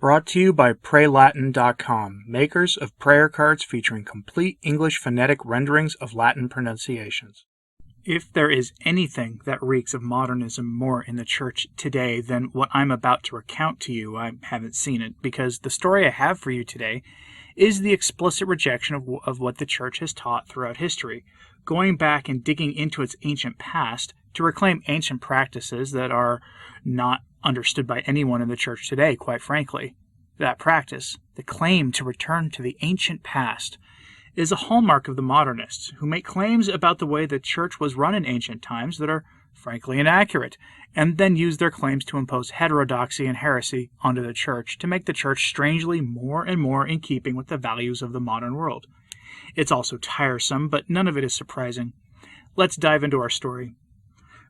Brought to you by PrayLatin.com, makers of prayer cards featuring complete English phonetic renderings of Latin pronunciations. If there is anything that reeks of modernism more in the church today than what I'm about to recount to you, I haven't seen it, because the story I have for you today is the explicit rejection of what the church has taught throughout history, going back and digging into its ancient past to reclaim ancient practices that are not understood by anyone in the church today, quite frankly. That practice, the claim to return to the ancient past, is a hallmark of the modernists, who make claims about the way the church was run in ancient times that are frankly inaccurate, and then use their claims to impose heterodoxy and heresy onto the church to make the church strangely more and more in keeping with the values of the modern world. It's also tiresome, but none of it is surprising. Let's dive into our story.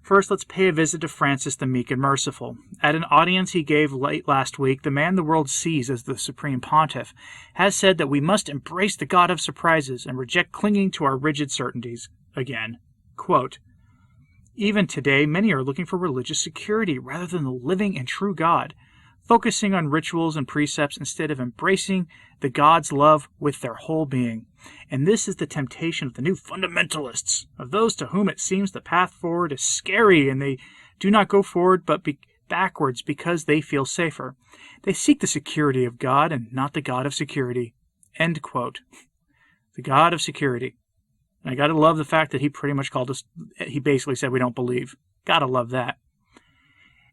First, let's pay a visit to Francis the Meek and Merciful. At an audience he gave late last week, the man the world sees as the Supreme Pontiff has said that we must embrace the God of surprises and reject clinging to our rigid certainties. Again, quote, "Even today, many are looking for religious security rather than the living and true God, focusing on rituals and precepts instead of embracing the God's love with their whole being. And this is the temptation of the new fundamentalists, of those to whom it seems the path forward is scary and they do not go forward but backwards because they feel safer. They seek the security of God and not the God of security." End quote. The God of security. And I gotta love the fact that he pretty much called us, he basically said we don't believe. Gotta love that.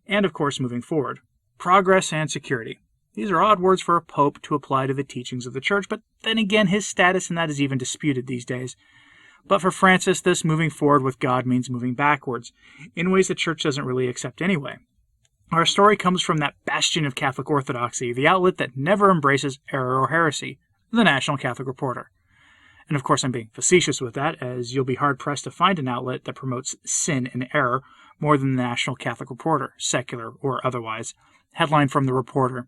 And of course, moving forward. Progress and security. These are odd words for a pope to apply to the teachings of the church, but then again, his status in that is even disputed these days. But for Francis, this moving forward with God means moving backwards, in ways the church doesn't really accept anyway. Our story comes from that bastion of Catholic orthodoxy, the outlet that never embraces error or heresy, the National Catholic Reporter. And of course, I'm being facetious with that, as you'll be hard-pressed to find an outlet that promotes sin and error more than the National Catholic Reporter, secular or otherwise. Headline from the Reporter: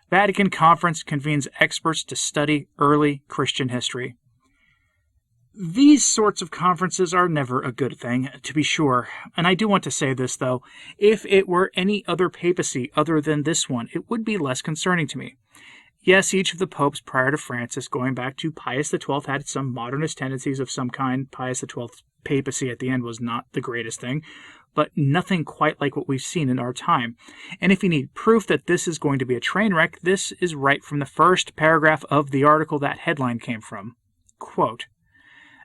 Vatican Conference convenes experts to study early Christian history. These sorts of conferences are never a good thing, to be sure. And I do want to say this, though. If it were any other papacy other than this one, it would be less concerning to me. Yes, each of the popes prior to Francis, going back to Pius XII, had some modernist tendencies of some kind. Pius XII's papacy at the end was not the greatest thing, but nothing quite like what we've seen in our time. And if you need proof that this is going to be a train wreck, this is right from the first paragraph of the article that headline came from. Quote,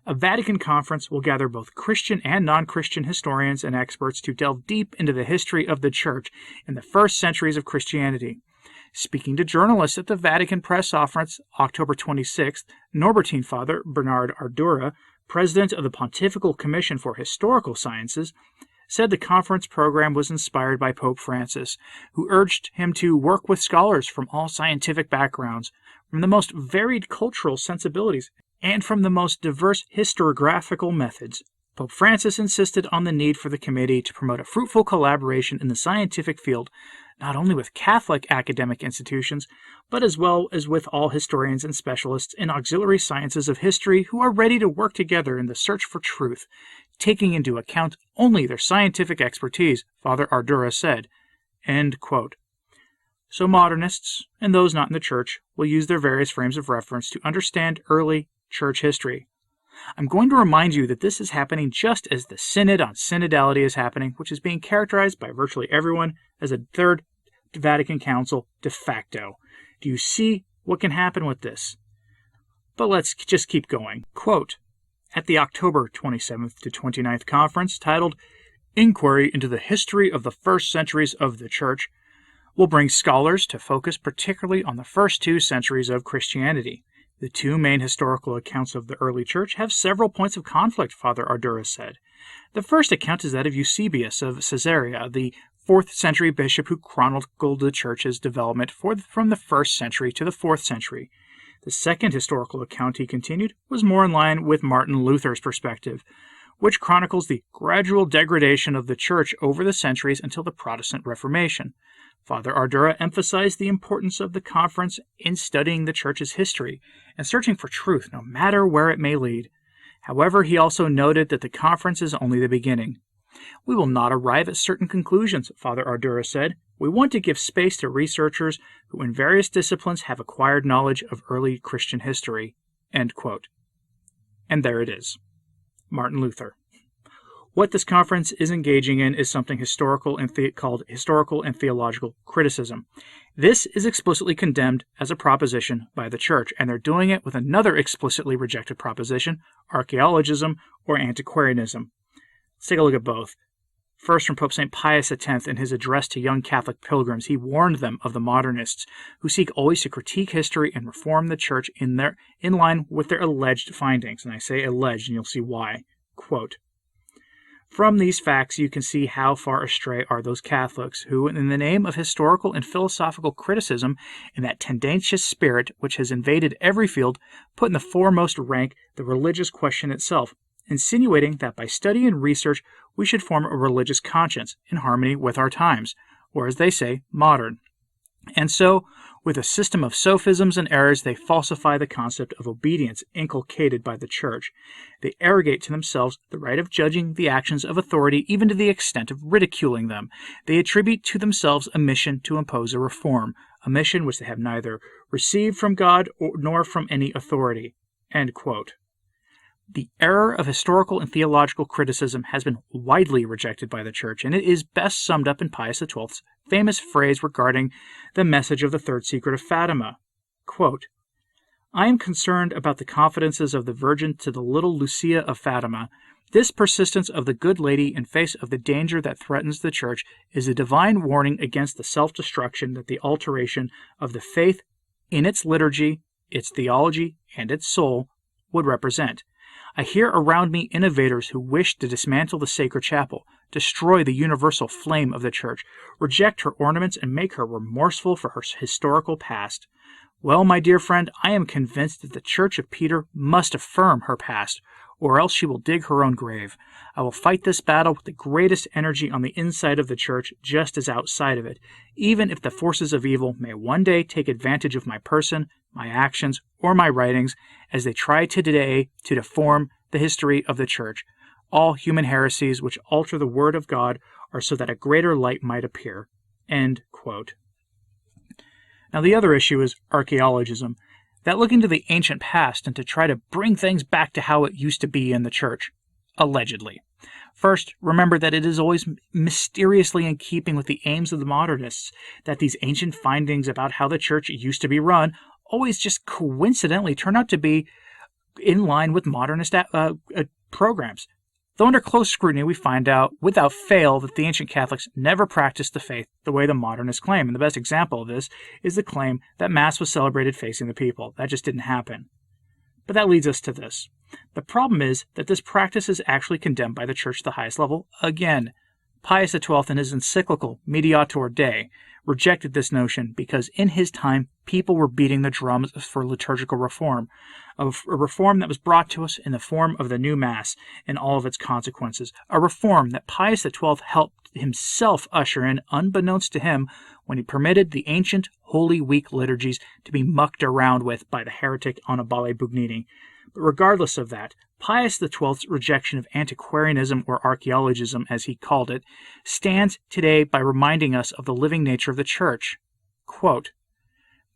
"A Vatican conference will gather both Christian and non-Christian historians and experts to delve deep into the history of the Church in the first centuries of Christianity. Speaking to journalists at the Vatican press conference October 26th, Norbertine Father Bernard Ardura, president of the Pontifical Commission for Historical Sciences, said the conference program was inspired by Pope Francis, who urged him to work with scholars from all scientific backgrounds, from the most varied cultural sensibilities, and from the most diverse historiographical methods. Pope Francis insisted on the need for the committee to promote a fruitful collaboration in the scientific field, not only with Catholic academic institutions, but as well as with all historians and specialists in auxiliary sciences of history who are ready to work together in the search for truth, taking into account only their scientific expertise," Father Ardura said. End quote. So modernists, and those not in the church, will use their various frames of reference to understand early church history. I'm going to remind you that this is happening just as the Synod on Synodality is happening, which is being characterized by virtually everyone as a Third Vatican Council de facto. Do you see what can happen with this? But let's just keep going. Quote, "At the October 27th to 29th conference, titled Inquiry into the History of the First Centuries of the Church, will bring scholars to focus particularly on the first 2 centuries of Christianity. The 2 main historical accounts of the early church have several points of conflict," Father Ardura said. The first account is that of Eusebius of Caesarea, the 4th century bishop who chronicled the church's development from the 1st century to the 4th century. The second historical account, he continued, was more in line with Martin Luther's perspective, which chronicles the gradual degradation of the church over the centuries until the Protestant Reformation. Father Ardura emphasized the importance of the conference in studying the church's history and searching for truth, no matter where it may lead. However, he also noted that the conference is only the beginning. We will not arrive at certain conclusions, Father Ardura said. We want to give space to researchers who in various disciplines have acquired knowledge of early Christian history. End quote. And there it is. Martin Luther. What this conference is engaging in is something called historical and theological criticism. This is explicitly condemned as a proposition by the Church, and they're doing it with another explicitly rejected proposition, archaeologism or antiquarianism. Let's take a look at both. First, from Pope St. Pius X in his address to young Catholic pilgrims, he warned them of the modernists who seek always to critique history and reform the Church in line with their alleged findings. And I say alleged, and you'll see why. Quote, "From these facts you can see how far astray are those Catholics who, in the name of historical and philosophical criticism, in that tendentious spirit which has invaded every field, put in the foremost rank the religious question itself, insinuating that by study and research we should form a religious conscience in harmony with our times, or as they say, modern. And so, with a system of sophisms and errors, they falsify the concept of obedience inculcated by the Church. They arrogate to themselves the right of judging the actions of authority, even to the extent of ridiculing them. They attribute to themselves a mission to impose a reform, a mission which they have neither received from God nor from any authority." End quote. The error of historical and theological criticism has been widely rejected by the Church, and it is best summed up in Pius XII's famous phrase regarding the message of the Third Secret of Fatima. Quote, "I am concerned about the confidences of the Virgin to the little Lucia of Fatima. This persistence of the good lady in face of the danger that threatens the Church is a divine warning against the self-destruction that the alteration of the faith in its liturgy, its theology, and its soul would represent. I hear around me innovators who wish to dismantle the sacred chapel, destroy the universal flame of the Church, reject her ornaments, and make her remorseful for her historical past. Well, my dear friend, I am convinced that the Church of Peter must affirm her past, or else she will dig her own grave. I will fight this battle with the greatest energy on the inside of the Church, just as outside of it, even if the forces of evil may one day take advantage of my person, my actions, or my writings, as they try today to deform the history of the Church. All human heresies which alter the Word of God are so that a greater light might appear." End quote. Now the other issue is archaeologism, that look into the ancient past and to try to bring things back to how it used to be in the Church, allegedly. First, remember that it is always mysteriously in keeping with the aims of the modernists that these ancient findings about how the Church used to be run always just coincidentally turn out to be in line with modernist programs. Though under close scrutiny, we find out without fail that the ancient Catholics never practiced the faith the way the modernists claim. And the best example of this is the claim that Mass was celebrated facing the people. That just didn't happen. But that leads us to this. The problem is that this practice is actually condemned by the Church at the highest level again. Pius XII, in his encyclical Mediator Dei, rejected this notion because in his time people were beating the drums for liturgical reform, a reform that was brought to us in the form of the new Mass and all of its consequences, a reform that Pius XII helped himself usher in unbeknownst to him when he permitted the ancient Holy Week liturgies to be mucked around with by the heretic Annibale Bugnini. But regardless of that, Pius XII's rejection of antiquarianism, or archaeologism as he called it, stands today by reminding us of the living nature of the Church. Quote,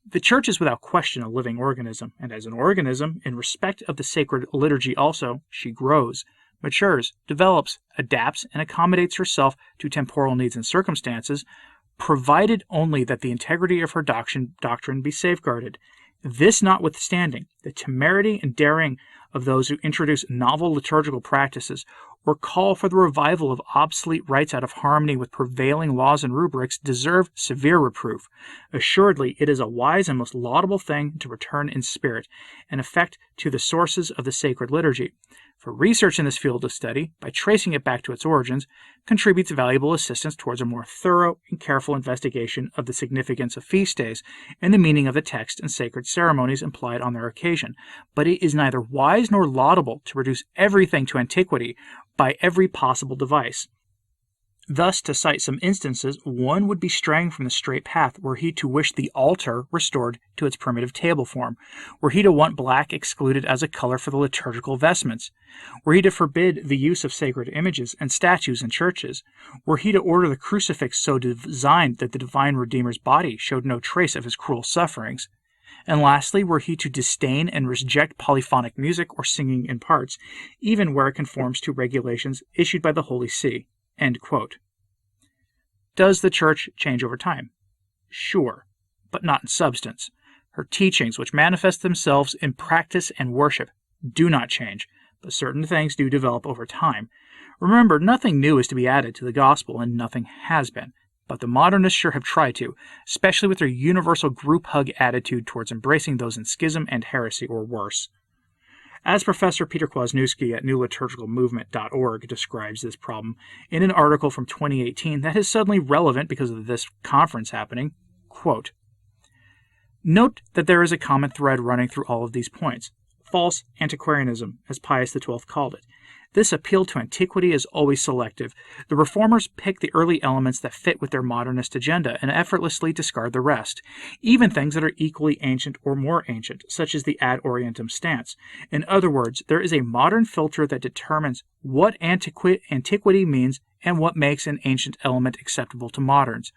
"The Church is without question a living organism, and as an organism, in respect of the sacred liturgy also, she grows, matures, develops, adapts, and accommodates herself to temporal needs and circumstances, provided only that the integrity of her doctrine be safeguarded. This notwithstanding, the temerity and daring of those who introduce novel liturgical practices or call for the revival of obsolete rites out of harmony with prevailing laws and rubrics deserve severe reproof. Assuredly, it is a wise and most laudable thing to return in spirit and effect to the sources of the sacred liturgy. For research in this field of study, by tracing it back to its origins, contributes valuable assistance towards a more thorough and careful investigation of the significance of feast days and the meaning of the text and sacred ceremonies implied on their occasion. But it is neither wise nor laudable to reduce everything to antiquity by every possible device. Thus, to cite some instances, one would be straying from the straight path were he to wish the altar restored to its primitive table form, were he to want black excluded as a color for the liturgical vestments, were he to forbid the use of sacred images and statues in churches, were he to order the crucifix so designed that the divine Redeemer's body showed no trace of his cruel sufferings, and lastly, were he to disdain and reject polyphonic music or singing in parts, even where it conforms to regulations issued by the Holy See. End quote. Does the Church change over time? Sure, but not in substance. Her teachings, which manifest themselves in practice and worship, do not change, but certain things do develop over time. Remember, nothing new is to be added to the gospel, and nothing has been. But the modernists sure have tried to, especially with their universal group hug attitude towards embracing those in schism and heresy or worse. As Professor Peter Kwasniewski at newliturgicalmovement.org describes this problem in an article from 2018 that is suddenly relevant because of this conference happening, quote, "Note that there is a common thread running through all of these points. False antiquarianism, as Pius XII called it. This appeal to antiquity is always selective. The reformers pick the early elements that fit with their modernist agenda and effortlessly discard the rest, even things that are equally ancient or more ancient, such as the ad orientem stance. In other words, there is a modern filter that determines what antiquity means and what makes an ancient element acceptable to moderns.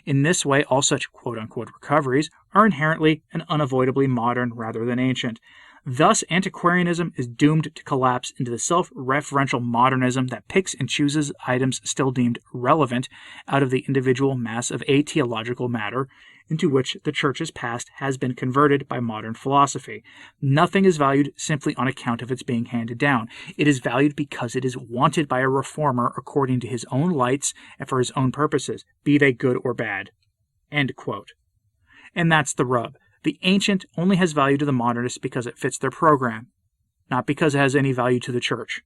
In this way, all such quote-unquote recoveries are inherently and unavoidably modern rather than ancient. Thus, antiquarianism is doomed to collapse into the self-referential modernism that picks and chooses items still deemed relevant out of the individual mass of atheological matter into which the Church's past has been converted by modern philosophy. Nothing is valued simply on account of its being handed down. It is valued because it is wanted by a reformer according to his own lights and for his own purposes, be they good or bad." End quote. And that's the rub. The ancient only has value to the modernists because it fits their program, not because it has any value to the Church.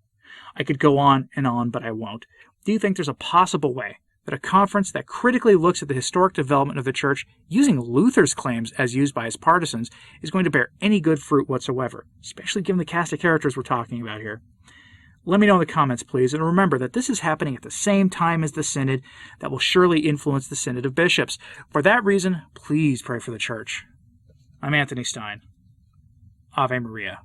I could go on, but I won't. Do you think there's a possible way that a conference that critically looks at the historic development of the Church, using Luther's claims as used by his partisans, is going to bear any good fruit whatsoever, especially given the cast of characters we're talking about here? Let me know in the comments, please, and remember that this is happening at the same time as the Synod that will surely influence the Synod of Bishops. For that reason, please pray for the Church. I'm Anthony Stine. Ave Maria.